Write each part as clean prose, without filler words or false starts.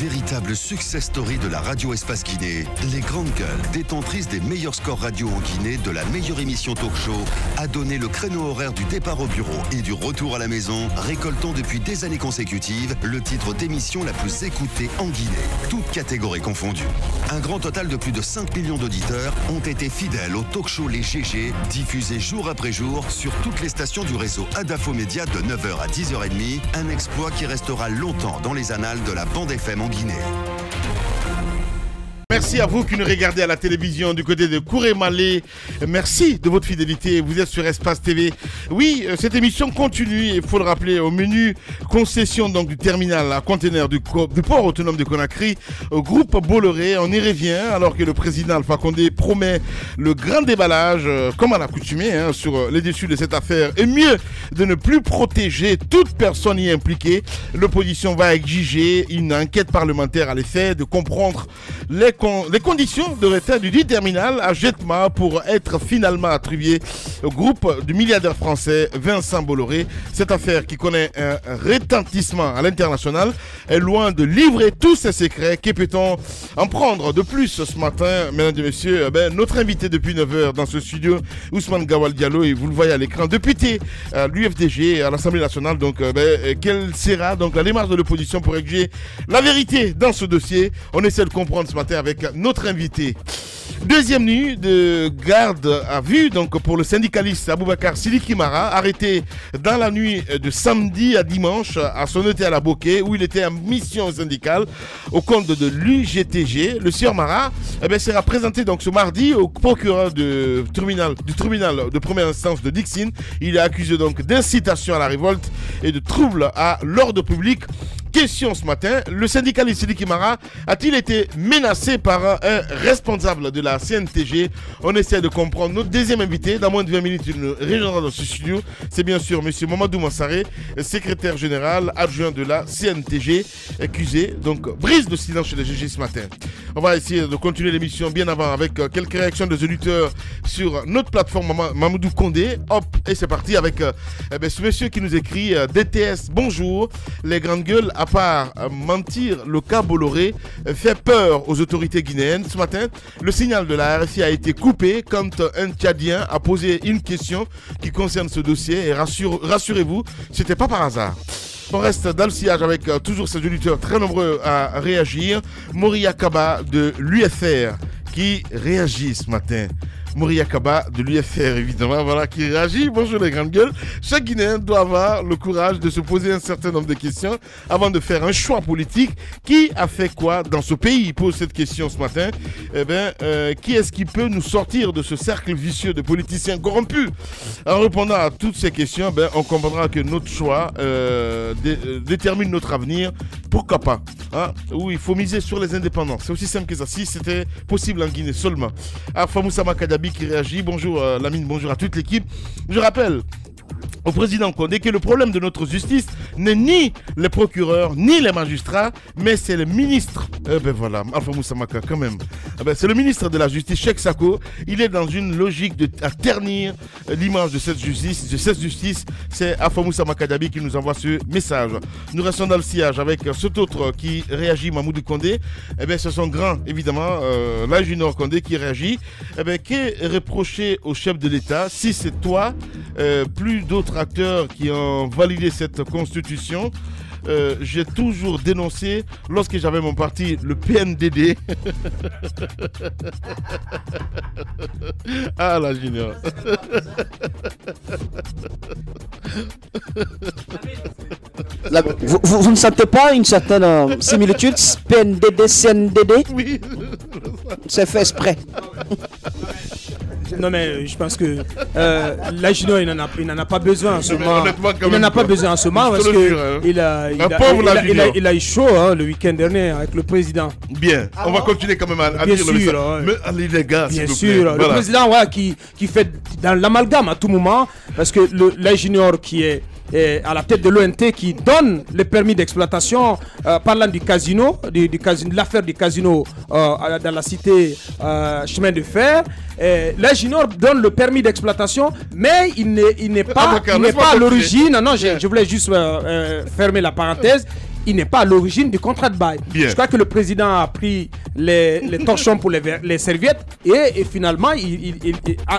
Véritable success story de la radio Espace Guinée, les Grandes Gueules, détentrices des meilleurs scores radio en Guinée, de la meilleure émission talk show, a donné le créneau horaire du départ au bureau et du retour à la maison, récoltant depuis des années consécutives le titre d'émission la plus écoutée en Guinée, toutes catégories confondues. Un grand total de plus de 5 millions d'auditeurs ont été fidèles au talk show Les GG, diffusé jour après jour sur toutes les stations du réseau Adafo Média de 9h à 10h30, un exploit qui restera longtemps dans les annales de la bande FM en Guinée. Merci à vous qui nous regardez à la télévision du côté de Kouré-Malé. Merci de votre fidélité. Vous êtes sur Espace TV. Oui, cette émission continue. Il faut le rappeler, au menu concession donc, du terminal à conteneurs du port autonome de Conakry au groupe Bolloré. On y revient alors que le président Alpha Condé promet le grand déballage, comme à l'accoutumée, sur les dessus de cette affaire. Et mieux de ne plus protéger toute personne y impliquée. L'opposition va exiger une enquête parlementaire à l'effet de comprendre les conditions de retrait du dit terminal à Jetma pour être finalement attribué au groupe du milliardaire français Vincent Bolloré. Cette affaire qui connaît un retentissement à l'international est loin de livrer tous ses secrets. Que peut-on en prendre de plus ce matin, mesdames et messieurs? Notre invité depuis 9h dans ce studio, Ousmane Gawal Diallo, et vous le voyez à l'écran, député à l'UFDG, à l'Assemblée nationale. Donc, quelle sera donc la démarche de l'opposition pour exiger la vérité dans ce dossier? On essaie de comprendre ce matin avec notre invité. Deuxième nuit de garde à vue donc pour le syndicaliste Aboubacar Sidiki Mara, arrêté dans la nuit de samedi à dimanche à son hôtel à la Bokeh où il était en mission syndicale au compte de l'UGTG. Le sieur Mara sera présenté donc ce mardi au procureur du tribunal de première instance de Dixine. Il est accusé donc d'incitation à la révolte et de trouble à l'ordre public. Question ce matin, le syndicaliste Sidiki Mara a-t-il été menacé par un responsable de la CNTG? On essaie de comprendre. Notre deuxième invité, dans moins de 20 minutes, il nous rejoindra dans ce studio. C'est bien sûr M. Mamadou Mansaré, secrétaire général adjoint de la CNTG, accusé. Donc, brise de silence chez les GG ce matin. On va essayer de continuer l'émission bien avant avec quelques réactions des auditeurs sur notre plateforme Mamadou Condé. Hop, et c'est parti avec ce monsieur qui nous écrit DTS, bonjour, les grandes gueules. À part mentir, le cas Bolloré fait peur aux autorités guinéennes. Ce matin, le signal de la RFI a été coupé quand un Tchadien a posé une question qui concerne ce dossier. Et rassurez-vous, c'était pas par hasard. On reste dans le sillage avec toujours ces auditeurs très nombreux à réagir. Moria Kaba de l'UFR qui réagit ce matin. Moria Kaba de l'UFR, évidemment, voilà, qui réagit. Bonjour les grandes gueules. Chaque Guinéen doit avoir le courage de se poser un certain nombre de questions avant de faire un choix politique. Qui a fait quoi dans ce pays? Il pose cette question ce matin. Qui est-ce qui peut nous sortir de ce cercle vicieux de politiciens corrompus? En répondant à toutes ces questions, on comprendra que notre choix détermine notre avenir. Pourquoi pas, où il faut miser sur les indépendants. C'est aussi simple que ça. Si c'était possible en Guinée seulement. Famoussa Makadabi qui réagit. Bonjour Lamine, bonjour à toute l'équipe. Je rappelle au président Condé que le problème de notre justice n'est ni les procureurs ni les magistrats, mais c'est le ministre. Voilà, Alpha Moussa Maka quand même. C'est le ministre de la Justice, Cheikh Sako. Il est dans une logique à ternir l'image de cette justice. C'est Alpha Moussa Makadabi qui nous envoie ce message. Nous restons dans le sillage avec cet autre qui réagit, Mamoudou Condé. C'est son grand, évidemment, la Junior Condé qui réagit. Qu'est reproché au chef de l'État si c'est toi, plus d'autres acteurs qui ont validé cette constitution? J'ai toujours dénoncé lorsque j'avais mon parti, le PNDD. Ah la Junior. Vous ne sentez pas une certaine similitude PNDD, CNDD? Oui. C'est fait exprès. Non mais je pense que la Junior il n'en a pas besoin en ce moment. Il n'en a pas besoin en ce moment parce qu'il a eu chaud le week-end dernier avec le président. Bien, on va continuer quand même à dire le message. Mais allez les gars, bien sûr, le président qui fait dans l'amalgame à tout moment parce que la Junior qui est à la tête de l'ONT qui donne les permis d'exploitation, parlant du casino, de l'affaire du casino dans la cité chemin de fer. La Junior donne le permis d'exploitation, mais il n'est pas à l'origine. Non, je voulais juste fermer la parenthèse. il n'est pas à l'origine du contrat de bail. Bien. Je crois que le président a pris les torchons pour les serviettes et finalement,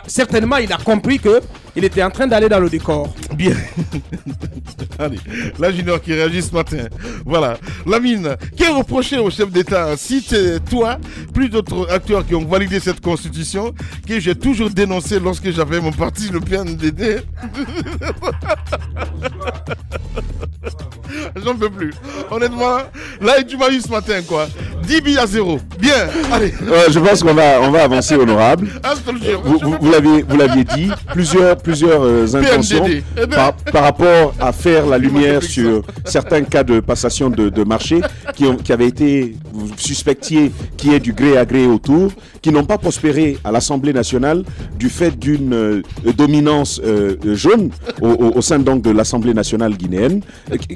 certainement, il a compris qu'il était en train d'aller dans le décor. Bien. Allez, la Junior qui réagit ce matin. Voilà. Lamine, qui est reproché au chef d'État, si c'est toi, plus d'autres acteurs qui ont validé cette constitution, que j'ai toujours dénoncé lorsque j'avais mon parti, le PNDD. J'en peux plus. Honnêtement, là, tu m'as eu ce matin, quoi. 10 billes à 0. Bien. Allez. Je pense qu'on va avancer, honorable. Vous l'aviez dit, plusieurs intentions par rapport à faire la lumière sur certains cas de passation de marché qui avaient été, vous suspectiez, qui est du gré à gré autour, qui n'ont pas prospéré à l'Assemblée nationale du fait d'une dominance jaune au sein donc de l'Assemblée nationale guinéenne.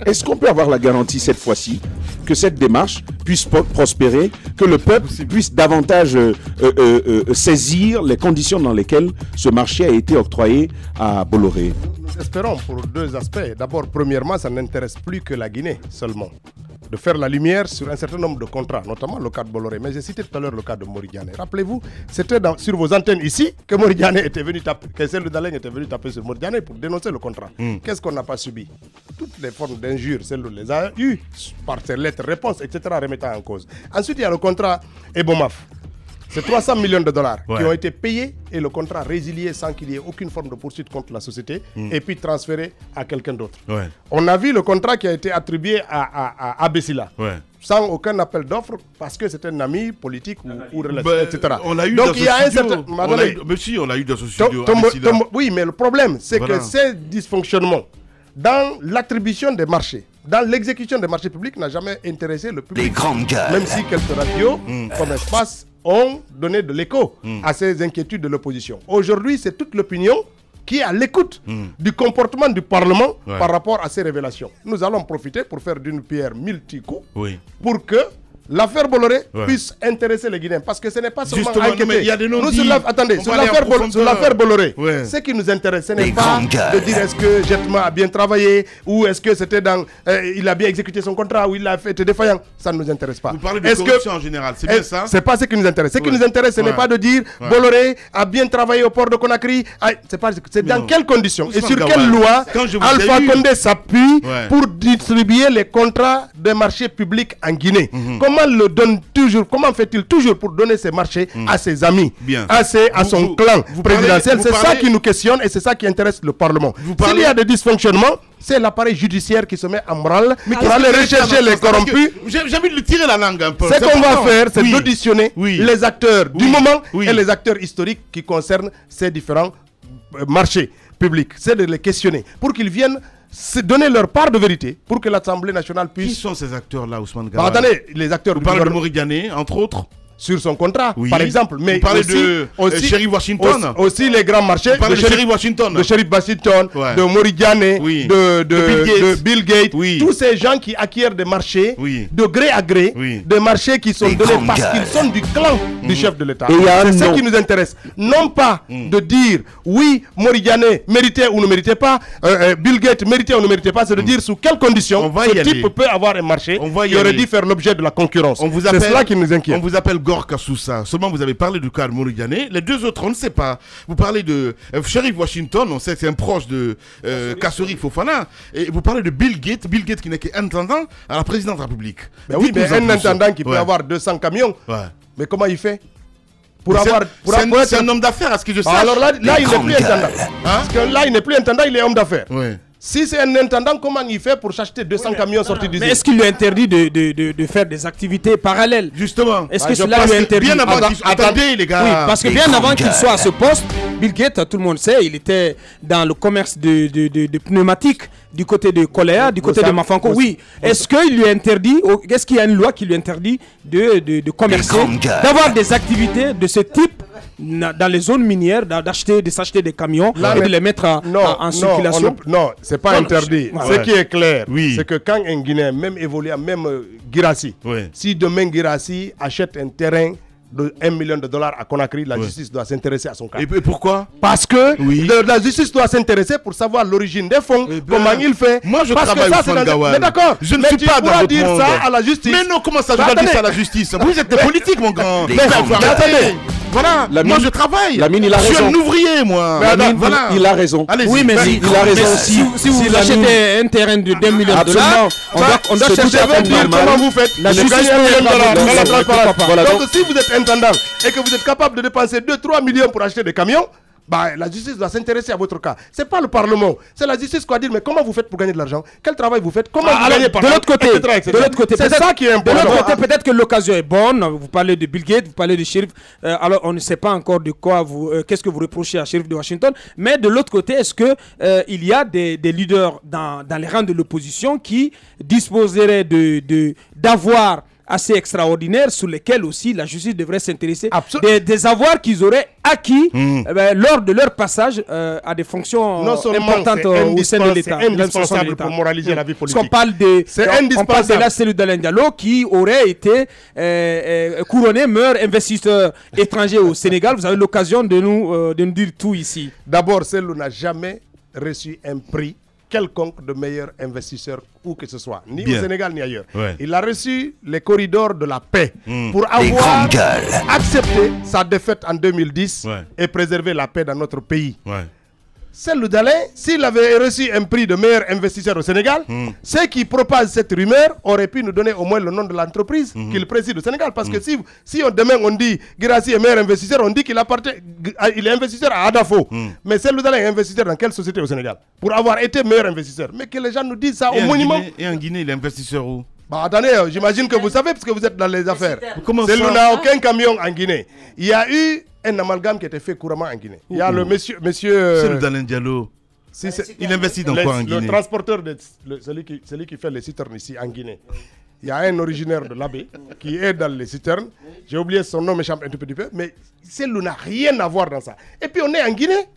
Est-ce qu'on peut avoir la garantie cette fois-ci que cette démarche puisse prospérer, que le peuple puisse davantage saisir les conditions dans lesquelles ce marché a été octroyé à Bolloré? Nous espérons pour deux aspects. D'abord, premièrement, ça n'intéresse plus que la Guinée seulement. De faire la lumière sur un certain nombre de contrats, notamment le cas de Bolloré. Mais j'ai cité tout à l'heure le cas de Moridiane. Rappelez-vous, c'était sur vos antennes ici que Moridiane était venu taper, que celle de Daleng était venu taper sur Moridiane pour dénoncer le contrat. Qu'est-ce qu'on n'a pas subi? Toutes les formes d'injures, celle les a eues par ses lettres, réponses, etc., remettant en cause. Ensuite, il y a le contrat Ebomaf. C'est 300 millions de dollars qui ont été payés et le contrat résilié sans qu'il y ait aucune forme de poursuite contre la société et puis transféré à quelqu'un d'autre. On a vu le contrat qui a été attribué à Abessila. Sans aucun appel d'offres parce que c'est un ami politique ou relation, etc. On l'a eu donc dans il y a ce un studio. certain... on l'a eu dans ce studio. Oui, mais le problème, c'est que ces dysfonctionnements dans l'attribution des marchés, dans l'exécution des marchés publics, n'a jamais intéressé le public. Les grandes gueules. Même si quelques radios, comme Espace, ont donné de l'écho à ces inquiétudes de l'opposition. Aujourd'hui, c'est toute l'opinion qui est à l'écoute du comportement du Parlement par rapport à ces révélations. Nous allons profiter pour faire d'une pierre multi-coups pour que l'affaire Bolloré puisse intéresser les Guinéens. Parce que ce n'est pas seulement mais il y a des non-dits. Attendez, sur l'affaire Bolloré, ce qui nous intéresse, ce n'est pas de dire est-ce que Jetma a bien travaillé ou est-ce que c'était il a bien exécuté son contrat ou il a été défaillant. Ça ne nous intéresse pas. Vous parlez de corruption en général, c'est bien ça? C'est pas ce qui nous intéresse. Ce qui nous intéresse, ce n'est pas de dire Bolloré a bien travaillé au port de Conakry. C'est dans quelles conditions et sur quelle loi Alpha Condé s'appuie pour distribuer les contrats de marché public en Guinée. Comment fait-il toujours pour donner ses marchés à ses amis, à son clan présidentiel? C'est ça qui nous questionne et c'est ça qui intéresse le Parlement. S'il y a des dysfonctionnements, c'est l'appareil judiciaire qui se met en branle pour aller rechercher les corrompus. J'ai envie de lui tirer la langue un peu. Ce qu'on va faire, c'est d'auditionner les acteurs du moment et les acteurs historiques qui concernent ces différents marchés publics. C'est de les questionner pour qu'ils viennent se donner leur part de vérité pour que l'Assemblée nationale puisse... Qui sont ces acteurs-là, Ousmane Gawal? Attendez, les acteurs... Vous parlez de Moridiane, entre autres? Sur son contrat, par exemple. Mais vous parlez de Sheriff Washington. Aussi les grands marchés. Vous parlez de Sheriff Washington. De Sheriff Washington, de Moridiane, de Bill Gates. Tous ces gens qui acquièrent des marchés de gré à gré, des marchés qui sont donnés parce qu'ils sont du clan du chef de l'État. C'est ça qui nous intéresse. Non pas de dire oui, Moridiane méritait ou ne méritait pas, Bill Gates méritait ou ne méritait pas, c'est de dire sous quelles conditions ce type peut avoir un marché qui aurait dû faire l'objet de la concurrence. C'est cela qui nous inquiète. On vous appelle Gorka Sousa. Seulement, vous avez parlé du cas de Moridiane. Les deux autres, on ne sait pas. Vous parlez de Sheriff Washington, on sait que c'est un proche de Kassori Fofana. Et vous parlez de Bill Gates qui n'est qu'intendant à la présidente de la République. Mais oui, mais un intendant qui peut avoir 200 camions. Mais comment il fait c'est un homme d'affaires, à ce que je sache. Alors là il n'est plus intendant. Parce que là, il n'est plus intendant, il est homme d'affaires. Si c'est un intendant, comment il fait pour s'acheter 200 camions sortis d'usine? Mais est-ce qu'il lui interdit de faire des activités parallèles? Justement. Est-ce que cela lui interdit? Bien avant attendez les gars. Oui, parce que bien avant qu'il soit à ce poste, Bill Gates, tout le monde sait, il était dans le commerce de pneumatiques du côté de Koléa, du côté de Mafanko. Oui. Est-ce qu'il lui interdit, est-ce qu'il y a une loi qui lui interdit de commercer, d'avoir des activités de ce type dans les zones minières, de s'acheter des camions et de les mettre en circulation? Non, c'est pas interdit. Ce qui est clair, c'est que quand un Guinéen, même évolué, même Guirassy, si demain Guirassy achète un terrain de 1 million de dollars à Conakry, la justice doit s'intéresser à son cas. Et pourquoi? Parce que la justice doit s'intéresser pour savoir l'origine des fonds, comment il fait. Moi, je travaille au fond de Gawal. Mais d'accord, je ne suis pas dans votre dire monde. Ça à la justice. Mais non, comment ça, je dois dire ça à la justice? Vous êtes des politiques, mon grand. Attendez. Voilà, moi je travaille. Lamine, il a raison. Je suis un ouvrier, moi. Lamine, il a raison. Oui, mais il a raison. Si vous achetez un terrain de 2 millions de dollars, on doit chercher à dire comment vous faites. La justice Donc si vous êtes intendant et que vous êtes capable de dépenser 2-3 millions pour acheter des camions, bah, la justice doit s'intéresser à votre cas. C'est pas le Parlement, c'est la justice qui doit dire mais comment vous faites pour gagner de l'argent? Quel travail vous faites? Comment vous gagnez par de l'autre côté, c'est ça qui est important. De l'autre côté, peut-être que l'occasion est bonne. Vous parlez de Bill Gates, vous parlez de shérif. Alors on ne sait pas encore de quoi qu'est-ce que vous reprochez à shérif de Washington. Mais de l'autre côté, est-ce que il y a des leaders dans les rangs de l'opposition qui disposeraient d'avoir assez extraordinaires sur lesquels aussi la justice devrait s'intéresser, des avoirs qu'ils auraient acquis lors de leur passage à des fonctions importantes au sein de l'État. C'est indispensable pour moraliser la vie politique. On parle de la cellule d'Alain Diallo qui aurait été couronné meilleur investisseur étranger au Sénégal. Vous avez l'occasion de nous dire tout ici. D'abord, Cellou n'a jamais reçu un prix quelconque de meilleur investisseur où que ce soit, ni au Sénégal ni ailleurs. Il a reçu les corridors de la paix pour avoir accepté sa défaite en 2010 et préserver la paix dans notre pays. Cellou Dalein, s'il avait reçu un prix de meilleur investisseur au Sénégal, ceux qui propagent cette rumeur auraient pu nous donner au moins le nom de l'entreprise qu'il préside au Sénégal. Parce que si demain on dit Guirassy est meilleur investisseur, on dit qu'il est investisseur à Adafo. Mais Cellou Dalein est investisseur dans quelle société au Sénégal? Pour avoir été meilleur investisseur. Mais que les gens nous disent ça au monument. Et en Guinée, il est investisseur où? Bah attendez, j'imagine que vous savez parce que vous êtes dans les affaires. Cellou n'a aucun camion en Guinée. Il y a eu un amalgame qui était fait couramment en Guinée. Il y a le monsieur Cellou d'Alain Diallo. Il investit dans quoi en Guinée? Le transporteur, celui qui fait les citernes ici en Guinée. Il y a un originaire de l'Abbé qui est dans les citernes. J'ai oublié son nom, m'échappe un tout petit peu. Mais Cellou n'a rien à voir dans ça. Et puis on est en Guinée.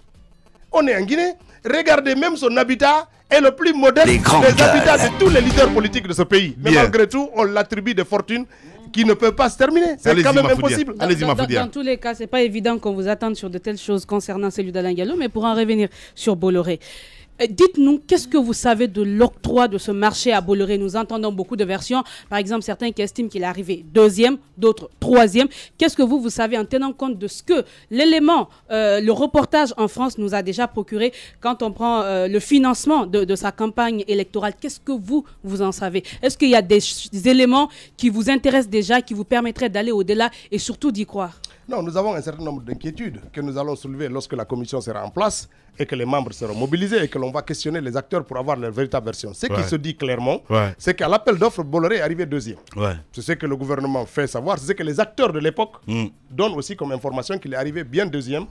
Regardez, même son habitat est le plus modeste des habitats de tous les leaders politiques de ce pays. Mais malgré tout, on l'attribue des fortunes qui ne peuvent pas se terminer. C'est quand même impossible. Dans tous les cas, ce n'est pas évident qu'on vous attende sur de telles choses concernant Cellou d'Alain Diallo, mais pour en revenir sur Bolloré. Dites-nous, qu'est-ce que vous savez de l'octroi de ce marché à Bolloré? Nous entendons beaucoup de versions. Par exemple, certains qui estiment qu'il est arrivé deuxième, d'autres troisième. Qu'est-ce que vous savez en tenant compte de ce que l'élément, le reportage en France nous a déjà procuré quand on prend le financement de sa campagne électorale? Qu'est-ce que vous en savez? Est-ce qu'il y a des éléments qui vous intéressent déjà, qui vous permettraient d'aller au-delà et surtout d'y croire? Non, nous avons un certain nombre d'inquiétudes que nous allons soulever lorsque la commission sera en place et que les membres seront mobilisés et que l'on va questionner les acteurs pour avoir leur véritable version. Ce qui se dit clairement, c'est qu'à l'appel d'offres, Bolloré est arrivé deuxième. C'est ce que le gouvernement fait savoir, c'est ce que les acteurs de l'époque donnent aussi comme information qu'il est arrivé bien deuxième.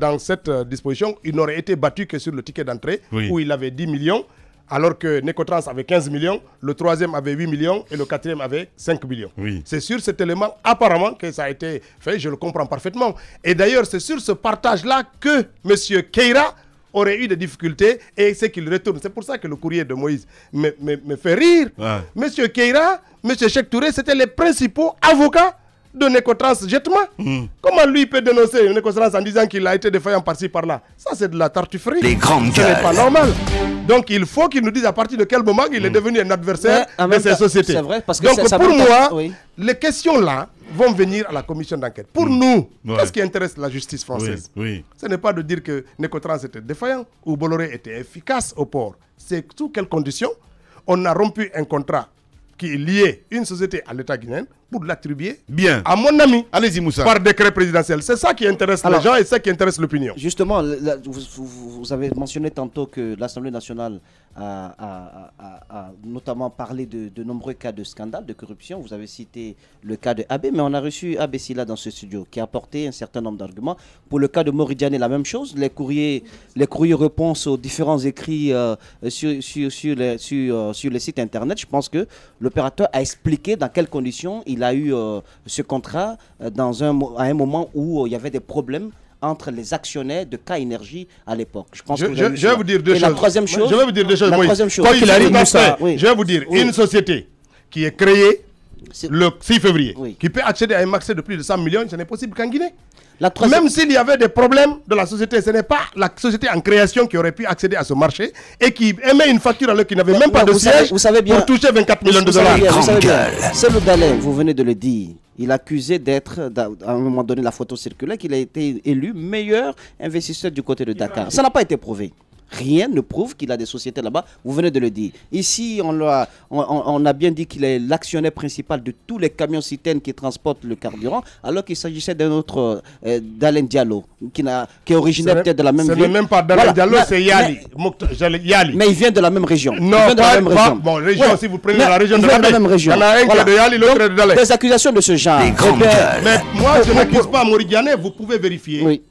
Dans cette disposition, il n'aurait été battu que sur le ticket d'entrée où il avait 10 millions. Alors que Necotrans avait 15 millions, le troisième avait 8 millions et le quatrième avait 5 millions. C'est sur cet élément, apparemment, que ça a été fait, je le comprends parfaitement. Et d'ailleurs, c'est sur ce partage-là que M. Keïra aurait eu des difficultés et c'est qu'il retourne. C'est pour ça que le courrier de Moïse me fait rire. M. Keïra, M. Cheikh Touré, c'était les principaux avocats de Necotrans Jetma. Comment lui peut dénoncer Necotrans en disant qu'il a été défaillant par-ci par-là? Ça, c'est de la tartufferie. Ce n'est pas normal. Donc, il faut qu'il nous dise à partir de quel moment il est devenu un adversaire de ces sociétés. C'est vrai, parce que donc, ça pour moi, les questions-là vont venir à la commission d'enquête. Pour nous, qu'est-ce qui intéresse la justice française? Ce n'est pas de dire que Necotrans était défaillant ou Bolloré était efficace au port. C'est sous quelles conditions on a rompu un contrat qui liait une société à l'État guinéen pour l'attribuer à mon ami. Allez-y, Moussa. Par décret présidentiel. C'est ça qui intéresse les gens et ça qui intéresse l'opinion. Justement, vous avez mentionné tantôt que l'Assemblée nationale a notamment parlé de nombreux cas de scandale, de corruption. Vous avez cité le cas de Abbé, mais on a reçu Abbé Silla dans ce studio qui a apporté un certain nombre d'arguments. Pour le cas de Moridiane, la même chose. Les courriers réponses aux différents écrits sur les sites internet. Je pense que l'opérateur a expliqué dans quelles conditions il a eu ce contrat à un moment où il y avait des problèmes entre les actionnaires de K Énergie à l'époque. Je vais vous dire deux choses. La troisième chose, je vais vous dire deux choses. La troisième chose. Je vais vous dire, une société qui est créée, le 6 février, Oui. qui peut accéder à un marché de plus de 100 millions, ce n'est possible qu'en Guinée. La troisième- Même s'il y avait des problèmes de la société, ce n'est pas la société en création qui aurait pu accéder à ce marché et qui émet une facture alors qu'il n'avait même pas de siège vous savez bien, pour toucher 24 millions de Vous savez dollars. bien, vous savez bien. C'est le Dalin, vous venez de le dire. Il accusait d'être, à un moment donné, la photo circulait, qu'il a été élu meilleur investisseur du côté de Dakar. Ça n'a pas été prouvé. Rien ne prouve qu'il a des sociétés là-bas. Vous venez de le dire. Ici, on a bien dit qu'il est l'actionnaire principal de tous les camions citernes qui transportent le carburant, alors qu'il s'agissait d'un autre Dalin Diallo, qui est originaire peut-être de la même ville. Ce n'est même pas Dalin Diallo, c'est Yali. Yali. Mais il vient de la même région. Non, il vient de la même région. Bon, région, Ouais. si vous prenez Mais la région il de vient la même région. Il y en a un qui est de Yali, l'autre est de Dalin. Des accusations de ce genre. Mais moi, je n'accuse pas Moridiane, vous pouvez vérifier. Oui.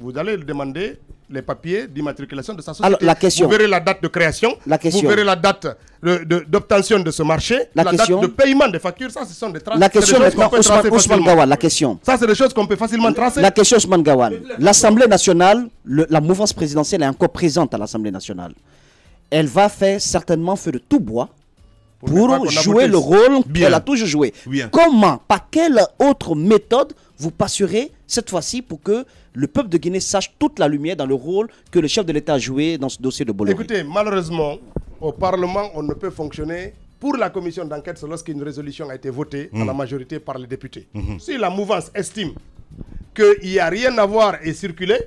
Vous allez demander les papiers d'immatriculation de sa société. Alors, la question. Vous verrez la date de création. La question. Vous verrez la date d'obtention de ce marché. La question. date de paiement des factures. Ça, ce sont des traces. La question C'est des choses maintenant, qu'on peut tracer Ousmane facilement. Gawan, la question. Ça, c'est des choses qu'on peut facilement tracer. La question, Ousmane Gawan. L'Assemblée nationale, la mouvance présidentielle est encore présente à l'Assemblée nationale. Elle va faire certainement feu de tout bois Pour ne pas pour qu'on a jouer voté. le rôle Bien. qu'elle a toujours joué. Bien. Comment, par quelle autre méthode vous passerez cette fois-ci pour que le peuple de Guinée sache toute la lumière dans le rôle que le chef de l'État a joué dans ce dossier de Bolloré? Écoutez, malheureusement, au Parlement, on ne peut fonctionner pour la commission d'enquête lorsqu'une résolution a été votée à la majorité par les députés. Si la mouvance estime qu'il n'y a rien à voir et circuler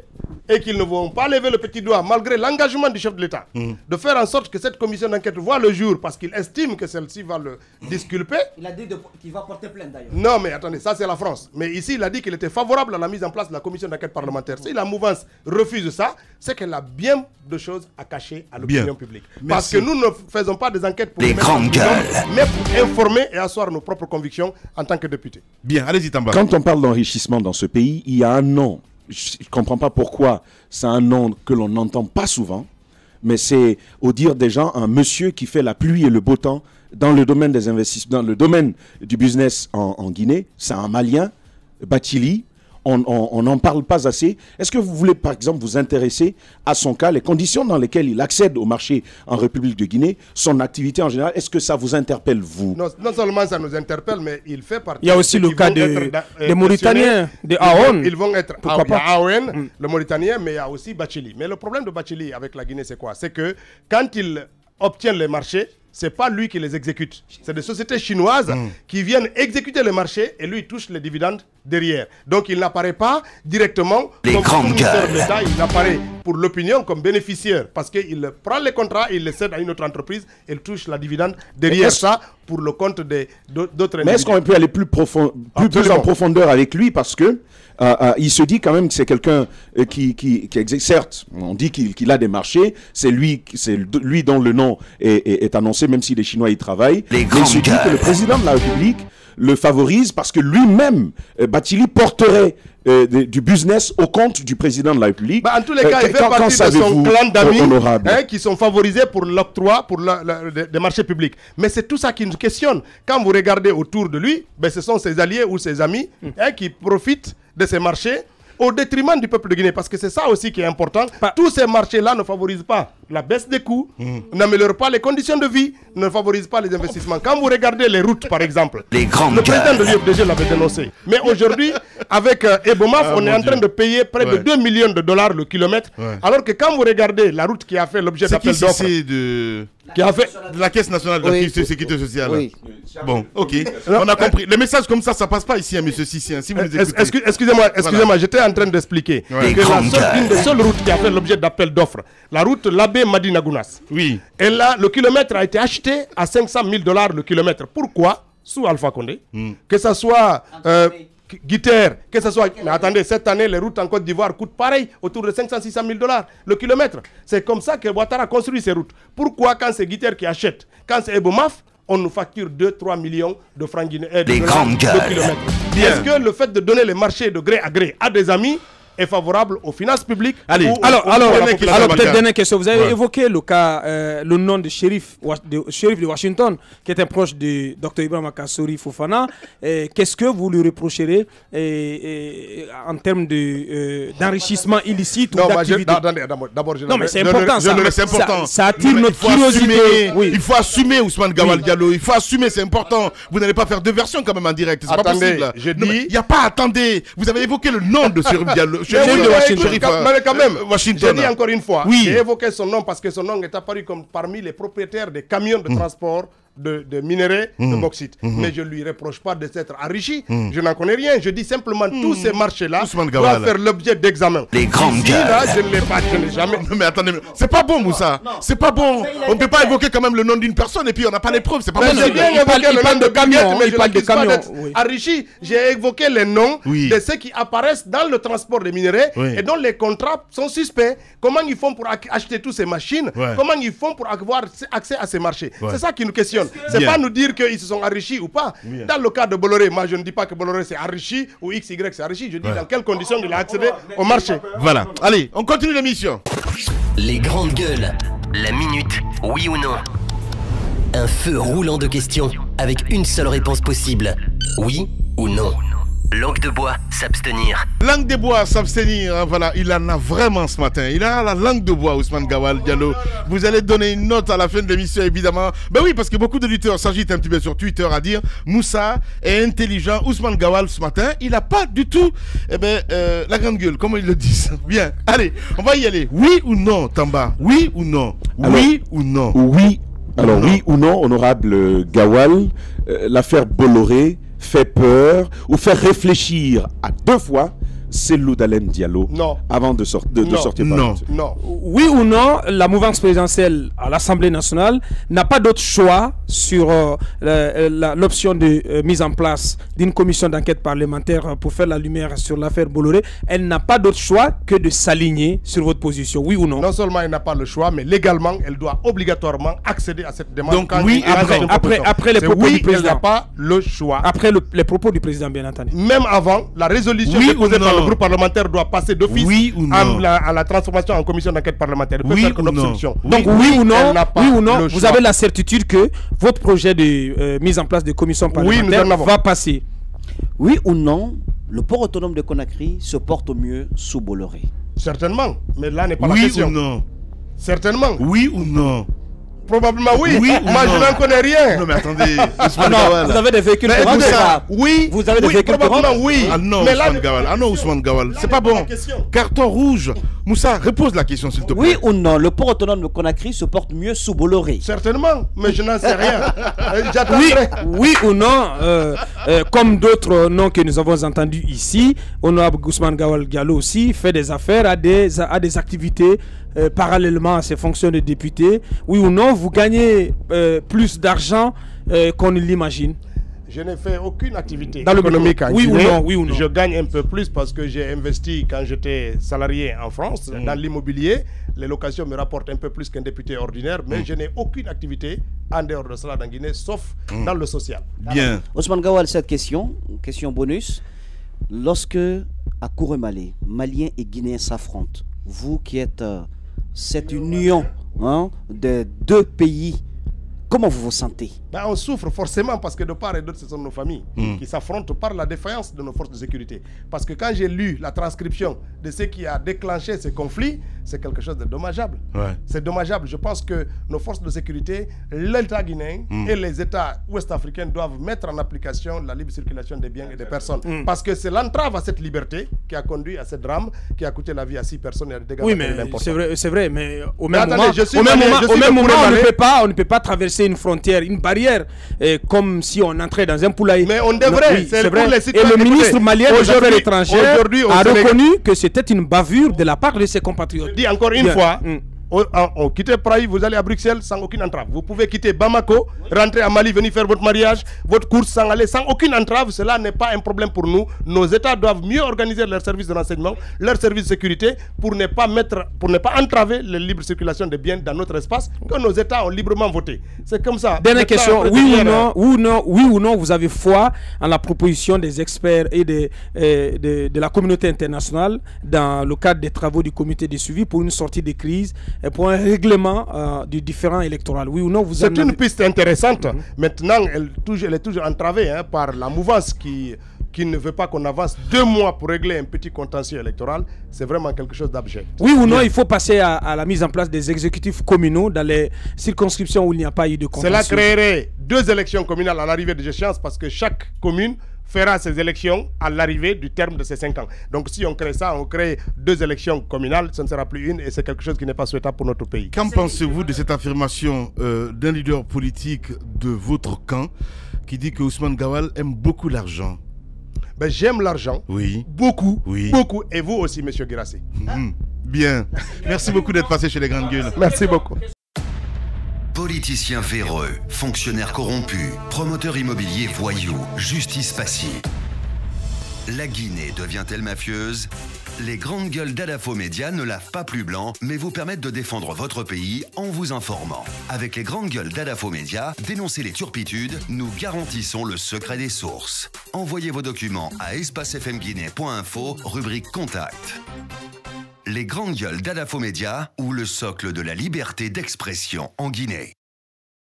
et qu'ils ne vont pas lever le petit doigt malgré l'engagement du chef de l'État de faire en sorte que cette commission d'enquête voit le jour parce qu'il estime que celle-ci va le disculper. Il a dit qu'il va porter plainte d'ailleurs. Non, mais attendez, ça c'est la France. Mais ici, il a dit qu'il était favorable à la mise en place de la commission d'enquête parlementaire. Si la mouvance refuse ça, c'est qu'elle a bien de choses à cacher à l'opinion Bien. publique. Merci. Parce que nous ne faisons pas des enquêtes pour Les mettre en grandes prison, gueules. mais pour informer et asseoir nos propres convictions en tant que députés. Bien, allez-y, Tamba. Quand on parle d'enrichissement dans ce pays, il y a un nom. Je ne comprends pas pourquoi c'est un nom que l'on n'entend pas souvent, mais c'est, au dire des gens, un monsieur qui fait la pluie et le beau temps dans le domaine des investissements, dans le domaine du business en Guinée. C'est un Malien, Bathily. On n'en parle pas assez. Est-ce que vous voulez, par exemple, vous intéresser à son cas, les conditions dans lesquelles il accède au marché en République de Guinée, son activité en général? Est-ce que ça vous interpelle, vous? Non seulement ça nous interpelle, mais il fait partie. Il y a aussi de le ceux qui cas vont être des Mauritaniens, des Aoun. Ils vont être. Pourquoi Il y a pas? Aoun, le Mauritanien, mais il y a aussi Bathily. Mais le problème de Bathily avec la Guinée, c'est quoi? C'est que quand il obtient les marchés, c'est pas lui qui les exécute. C'est des sociétés chinoises qui viennent exécuter les marchés et lui il touche les dividendes derrière. Donc il n'apparaît pas directement Les comme grandes fournisseur gueules. d'État, il apparaît pour l'opinion comme bénéficiaire parce qu'il prend les contrats, il les cède à une autre entreprise, elle touche la dividende derrière ça pour le compte d'autres Mais est-ce qu'on peut aller plus en profondeur avec lui, parce que il se dit quand même que c'est quelqu'un qui exerce. Certes, on dit qu'il a des marchés, c'est lui dont le nom est annoncé, même si les Chinois y travaillent. Les Mais il grandes se dit que le gueules. président de la République le favorise parce que lui-même, Bathily, porterait du business au compte du président de la République. En tous les cas, il fait partie de son savez-vous, clan d'amis honorable, qui sont favorisés pour l'octroi des marchés publics. Mais c'est tout ça qui nous questionne. Quand vous regardez autour de lui, ce sont ses alliés ou ses amis qui profitent de ces marchés au détriment du peuple de Guinée. Parce que c'est ça aussi qui est important. Tous ces marchés-là ne favorisent pas la baisse des coûts, n'améliorent pas les conditions de vie, ne favorisent pas les investissements. Quand vous regardez les routes, par exemple, Les grandes le président de gueules. l'UFDG l'avait dénoncé. Mais aujourd'hui, avec Ebomaf, on est en train de payer près de 2 millions de dollars le kilomètre. Ouais. Alors que quand vous regardez la route qui a fait l'objet C'est qui d'appel d'offres, c'est de qui a fait... la Caisse nationale de la Oui. sécurité sociale? Oui. Bon, ok. On a compris. Les messages comme ça passe pas ici, monsieur Sissi. Si vous nous écoutez. Excusez-moi, j'étais en train d'expliquer Ouais. que une des seules routes qui a fait l'objet d'appel d'offres, la route Labé-Madinagounas, Oui. et là, le kilomètre a été acheté à 500 000 dollars le kilomètre. Pourquoi? Sous Alpha Condé. Que ce soit Guiter, que ce soit... Mais attendez, cette année, les routes en Côte d'Ivoire coûtent pareil, autour de 500-600 000 dollars le kilomètre. C'est comme ça que Ouattara construit ces routes. Pourquoi, quand c'est Guiter qui achète, quand c'est Ebomaf, on nous facture 2-3 millions de francs guinéens Les grandes gueules. de kilomètre? Est-ce que le fait de donner les marchés de gré à des amis est favorable aux finances publiques. Allez, alors peut-être dernière question. Vous avez Ouais. évoqué le cas, le nom de shérif de Washington, qui est un proche de Dr Ibrahima Kassory Fofana. Qu'est-ce que vous lui reprocherez en termes d'enrichissement illicite ou d'activité? D'abord, Non, mais c'est important. C'est important. Ça attire Mais notre curiosité. Il faut assumer Ousmane Gawal Diallo. Il faut assumer, c'est important. Vous n'allez pas faire deux versions quand même en direct. C'est pas Attendez, possible. je Non, dis- il n'y a pas attendez. Vous avez évoqué le nom de Shérif Diallo. Mais Shérif oui, de mais Washington. écoute, mais quand même, Washington. j'ai dit encore une fois, Oui. j'ai évoqué son nom parce que son nom est apparu comme parmi les propriétaires des camions de transport de minerais, de bauxite. Mais je ne lui reproche pas de s'être enrichi. Je n'en connais rien. Je dis simplement tous ces marchés-là Ousmane Gawal. doivent faire l'objet d'examen. Les grandes Ici, gueules. là, je ne l'ai pas, je n'ai jamais. Non mais attendez, c'est pas bon Moussa. C'est pas bon. On ne peut pas évoquer quand même le nom d'une personne et puis on n'a pas les preuves. C'est pas Mais possible. j'ai bien il parle- évoqué il le parle nom de de camions, camions, mais il je parle de n'accuse pas camions, d'être oui. enrichi. J'ai évoqué les noms Oui. de ceux qui apparaissent dans le transport des minerais Oui. et dont les contrats sont suspects. Comment ils font pour acheter toutes ces machines? Ouais. Comment ils font pour avoir accès à ces marchés? Ouais. C'est ça qui nous questionne. C'est Bien. pas nous dire qu'ils se sont enrichis ou pas. Bien. Dans le cas de Bolloré, moi je ne dis pas que Bolloré s'est enrichi ou XY s'est enrichi. Je dis dans quelles conditions il a accédé au marché. Voilà. Allez, on continue l'émission. Les grandes gueules. La minute, oui ou non. Un feu roulant de questions avec une seule réponse possible. Oui ou non. Langue de bois, s'abstenir. Langue de bois, s'abstenir, hein, voilà, il en a vraiment ce matin. Il a la langue de bois, Ousmane Gawal Diallo. Vous allez donner une note à la fin de l'émission, évidemment. Ben oui, parce que beaucoup de lutteurs s'agitent un petit peu sur Twitter à dire Moussa est intelligent. Ousmane Gawal, ce matin, il n'a pas du tout la grande gueule, comme ils le disent. Bien, allez, on va y aller. Oui ou non, Tamba? Oui ou non? Oui ou non? Oui. Alors, oui ou non, honorable Gawal, l'affaire Bolloré fait peur ou fait réfléchir à deux fois Cellou Dalein Diallo Non. avant de sortir par Non. là-dessus. Non. Oui ou non, la mouvance présidentielle à l'Assemblée nationale n'a pas d'autre choix sur l'option de mise en place d'une commission d'enquête parlementaire pour faire la lumière sur l'affaire Bolloré. Elle n'a pas d'autre choix que de s'aligner sur votre position. Oui ou non? Non seulement elle n'a pas le choix, mais légalement, elle doit obligatoirement accéder à cette demande. Donc, Quand oui, il y a après- une proposition. après les C'est propos oui, du président. elle n'a pas le choix. Après les propos du président, bien entendu. Même avant, la résolution Oui déposée ou par non? le groupe parlementaire doit passer d'office Oui ou non? à la transformation en commission d'enquête parlementaire. Elle peut Oui faire qu'une ou non? obstruction. Donc oui ou non, elle n'a pas le vous choix. avez la certitude que votre projet de mise en place de commission parlementaire en avons. va passer. Oui ou non, le port autonome de Conakry se porte au mieux sous Bolloré? Certainement, mais là n'est pas la Oui question. ou non? Certainement. Oui ou non? Probablement oui. Oui ou Moi non? je n'en connais rien. Non mais attendez, Ah Ousmane non, Gawal. vous avez des véhicules Mais qui rentrent écoutez, pas. oui, Vous avez des oui, véhicules qui probablement rentrent. oui. Ah non, mais là, Ousmane Gawal. Ah non, Ousmane Gawal. C'est pas n'est pas bon. la question. Carton rouge. Moussa, repose la question s'il te plaît. Oui ou non, le port autonome de Conakry se porte mieux sous Bolloré? certainement, mais je n'en sais rien. Oui, J'attendrai. oui ou non, comme d'autres noms que nous avons entendus ici, honorable Ousmane Gawal Diallo aussi fait des affaires à des activités parallèlement à ses fonctions de député. Oui ou non, vous gagnez plus d'argent qu'on ne l'imagine. Je n'ai fait aucune activité Dans le économique micro. en Oui ou Guinée. non, oui ou non. Je gagne un peu plus parce que j'ai investi quand j'étais salarié en France dans l'immobilier. Les locations me rapportent un peu plus qu'un député ordinaire, mais je n'ai aucune activité en dehors de cela dans Guinée, sauf dans le social. Bien. Ousmane Gawal, cette question bonus. Lorsque à Kouremalé, Maliens et Guinéens s'affrontent, vous qui êtes cette union des deux pays, comment vous vous sentez? Ben, on souffre forcément parce que de part et d'autre, ce sont nos familles qui s'affrontent par la défaillance de nos forces de sécurité. Parce que quand j'ai lu la transcription de ce qui a déclenché ces conflits, c'est quelque chose de dommageable. Ouais. C'est dommageable. Je pense que nos forces de sécurité, l'État guinéen et les États ouest-africains doivent mettre en application la libre circulation des biens et des personnes. Parce que c'est l'entrave à cette liberté qui a conduit à ce drame, qui a coûté la vie à 6 personnes et à des dégâts Oui, matériels mais importants. c'est vrai, mais au même attendez, moment, je suis au même malien, moment, je au suis même de moment, Kouremalé. on ne peut pas traverser une frontière, une barrière, comme si on entrait dans un poulailler. Mais on devrait, Non, oui, c'est c'est pour vrai. les Et citoyens. le Écoutez, ministre malien des Affaires aujourd'hui- étrangères aujourd'hui, au a Sénégal- reconnu que c'était une bavure de la part de ses compatriotes. Je dis encore une Bien. fois, quittez Praï, vous allez à Bruxelles sans aucune entrave. Vous pouvez quitter Bamako, rentrer à Mali, venir faire votre mariage, votre course sans aucune entrave. Cela n'est pas un problème pour nous. Nos États doivent mieux organiser leurs services de renseignement, leurs services de sécurité pour ne pas entraver la libre circulation des biens dans notre espace que nos États ont librement voté. C'est comme ça. Dernière question, oui ou non, vous avez foi en la proposition des experts et de la communauté internationale dans le cadre des travaux du comité de suivi pour une sortie de crise et pour un règlement du différend électoral. Oui ou non, vous c'est une piste intéressante. Maintenant, elle est toujours entravée par la mouvance qui ne veut pas qu'on avance 2 mois pour régler un petit contentieux électoral. C'est vraiment quelque chose d'abject. Oui ou non, il faut passer à la mise en place des exécutifs communaux dans les circonscriptions où il n'y a pas eu de contentieux. Cela créerait 2 élections communales à l'arrivée des échéances parce que chaque commune fera ses élections à l'arrivée du terme de ses 5 ans. Donc si on crée ça, on crée 2 élections communales, ce ne sera plus une et c'est quelque chose qui n'est pas souhaitable pour notre pays. Qu'en pensez-vous de cette affirmation d'un leader politique de votre camp qui dit que Ousmane Gawal aime beaucoup l'argent? Ben, j'aime l'argent. Oui. Beaucoup. Oui. Beaucoup. Et vous aussi, monsieur Guirassy. Bien. Merci beaucoup d'être passé chez les Grandes Gueules. Merci beaucoup. Politiciens véreux, fonctionnaires corrompus, promoteurs immobiliers voyous, justice passive. La Guinée devient-elle mafieuse? Les Grandes Gueules d'Adafo Média ne lavent pas plus blanc, mais vous permettent de défendre votre pays en vous informant. Avec les Grandes Gueules d'Adafo Média, dénoncez les turpitudes, nous garantissons le secret des sources. Envoyez vos documents à espacefmguinée.info, rubrique Contact. Les Grandes Gueules d'Adafo Média, ou le socle de la liberté d'expression en Guinée.